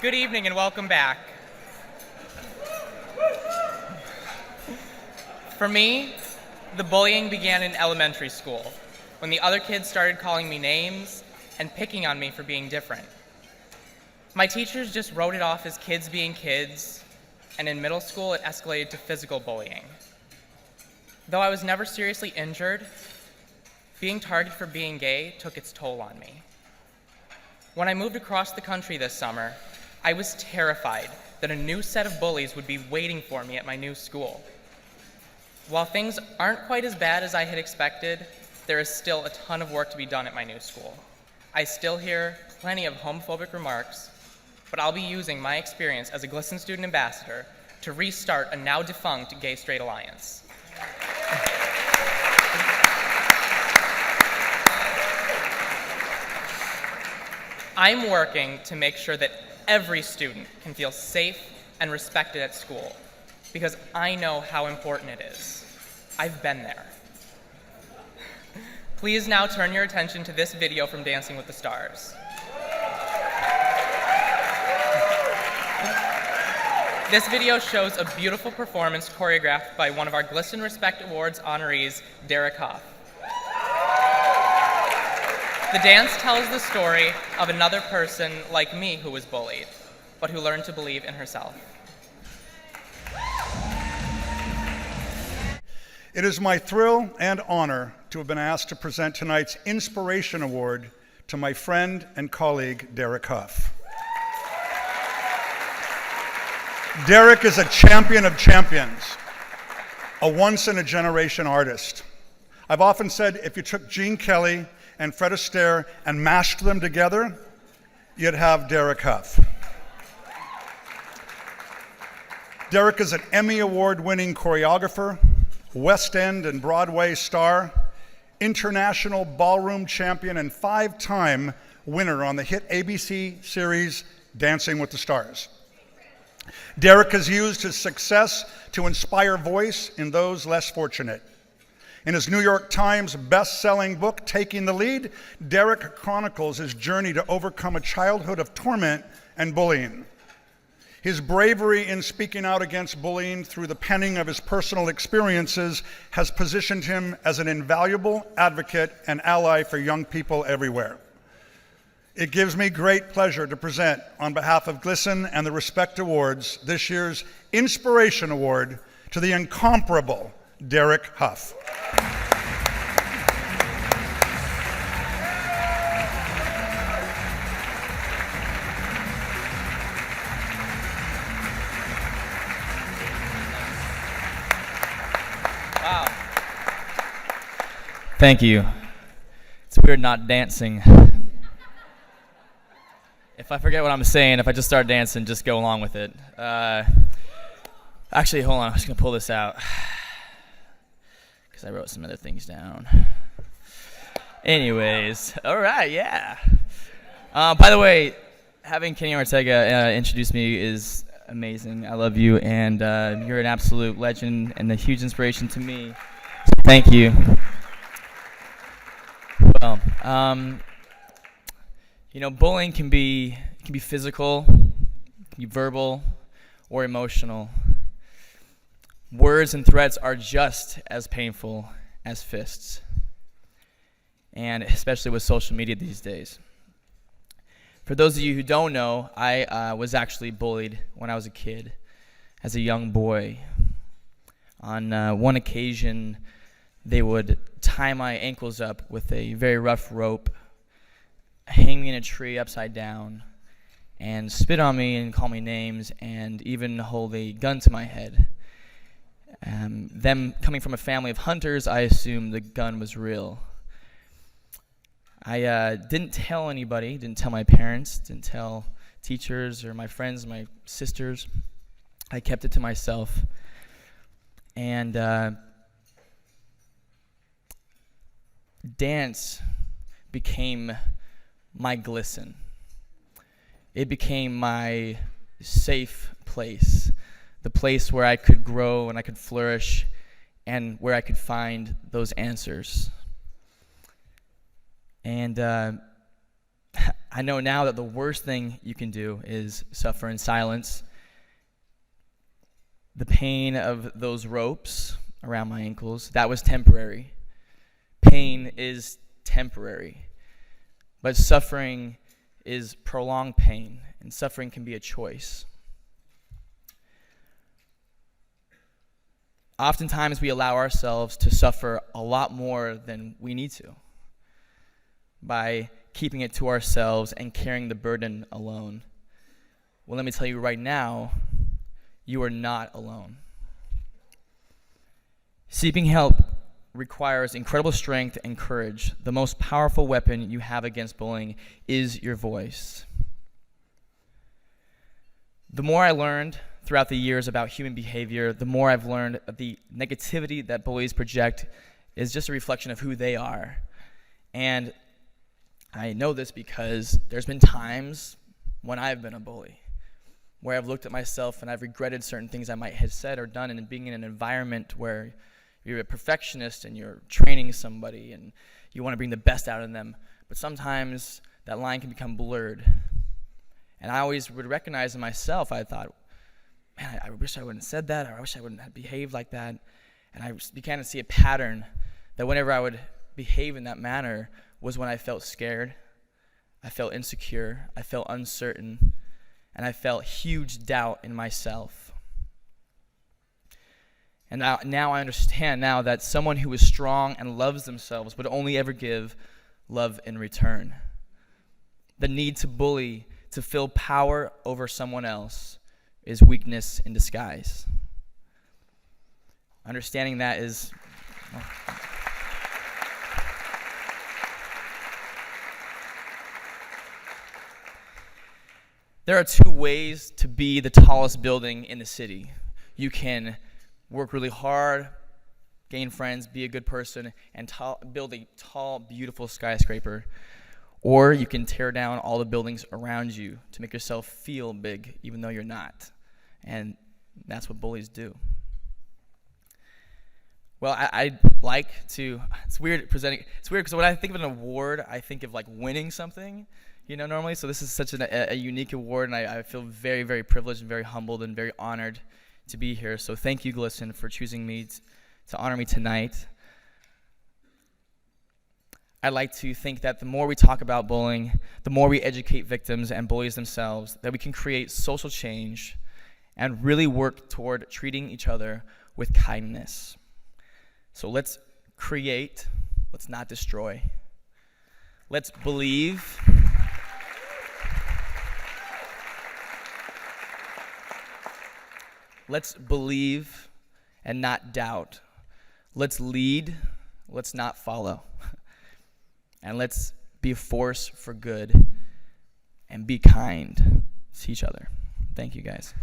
Good evening and welcome back. For me, the bullying began in elementary school, when the other kids started calling me names and picking on me for being different. My teachers just wrote it off as kids being kids, and in middle school it escalated to physical bullying. Though I was never seriously injured, being targeted for being gay took its toll on me. When I moved across the country this summer, I was terrified that a new set of bullies would be waiting for me at my new school. While things aren't quite as bad as I had expected, there is still a ton of work to be done at my new school. I still hear plenty of homophobic remarks, but I'll be using my experience as a GLSEN student ambassador to restart a now defunct gay-straight alliance. I'm working to make sure that every student can feel safe and respected at school, because I know how important it is. I've been there. Please now turn your attention to this video from Dancing with the Stars. This video shows a beautiful performance choreographed by one of our GLSEN Respect Awards honorees, Derek Hough. The dance tells the story of another person like me who was bullied, but who learned to believe in herself. It is my thrill and honor to have been asked to present tonight's Inspiration Award to my friend and colleague, Derek Hough. Derek is a champion of champions, a once-in-a-generation artist. I've often said if you took Gene Kelly and Fred Astaire and mashed them together, you'd have Derek Hough. Derek is an Emmy Award-winning choreographer, West End and Broadway star, international ballroom champion, and 5-time winner on the hit ABC series Dancing with the Stars. Derek has used his success to inspire voice in those less fortunate. In his New York Times best-selling book, Taking the Lead, Derek chronicles his journey to overcome a childhood of torment and bullying. His bravery in speaking out against bullying through the penning of his personal experiences has positioned him as an invaluable advocate and ally for young people everywhere. It gives me great pleasure to present, on behalf of GLSEN and the Respect Awards, this year's Inspiration Award to the incomparable Derek Hough. Wow. Thank you. It's weird not dancing. If I forget what I'm saying, if I just start dancing, just go along with it. Actually, hold on. I'm just going to pull this out because I wrote some other things down. Anyways, all right, yeah. By the way, having Kenny Ortega introduce me is amazing. I love you, and you're an absolute legend and a huge inspiration to me. So thank you. Well, you know, bullying can be physical, can be verbal, or emotional. Words and threats are just as painful as fists, and especially with social media these days. For those of you who don't know, I was actually bullied when I was a kid, as a young boy. On one occasion, they would tie my ankles up with a very rough rope, hang me in a tree upside down, and spit on me and call me names, and even hold a gun to my head. Them coming from a family of hunters, I assumed the gun was real. I didn't tell anybody, didn't tell my parents, didn't tell teachers or my friends, my sisters. I kept it to myself. And dance became my GLSEN. It became my safe place, the place where I could grow and I could flourish and where I could find those answers. And I know now that the worst thing you can do is suffer in silence. The pain of those ropes around my ankles, that was temporary. Pain is temporary. But suffering is prolonged pain, and suffering can be a choice. Oftentimes we allow ourselves to suffer a lot more than we need to by keeping it to ourselves and carrying the burden alone. Well, let me tell you right now, you are not alone. Seeking help requires incredible strength and courage. The most powerful weapon you have against bullying is your voice. The more I learned throughout the years about human behavior, the more I've learned that the negativity that bullies project is just a reflection of who they are. And I know this because there's been times when I've been a bully, where I've looked at myself and I've regretted certain things I might have said or done, and being in an environment where you're a perfectionist and you're training somebody and you want to bring the best out of them, but sometimes that line can become blurred. And I always would recognize in myself, I thought, man, I wish I wouldn't have said that, or I wish I wouldn't have behaved like that. And I began to see a pattern that whenever I would behave in that manner was when I felt scared, I felt insecure, I felt uncertain, and I felt huge doubt in myself. And now I understand now that someone who is strong and loves themselves would only ever give love in return. The need to bully, to feel power over someone else, is weakness in disguise. Understanding that is... There are two ways to be the tallest building in the city. You can work really hard, gain friends, be a good person, and build a tall, beautiful skyscraper. Or you can tear down all the buildings around you to make yourself feel big, even though you're not. And that's what bullies do. Well, I like to, it's weird because when I think of an award, I think of like winning something, normally. So this is such a unique award, and I feel very, very privileged and very humbled and very honored to be here. So thank you, GLSEN, for choosing me to honor me tonight. I like to think that the more we talk about bullying, the more we educate victims and bullies themselves, that we can create social change and really work toward treating each other with kindness. So let's create, let's not destroy. Let's believe. Let's believe and not doubt. Let's lead, let's not follow. And let's be a force for good and be kind to each other. Thank you, guys.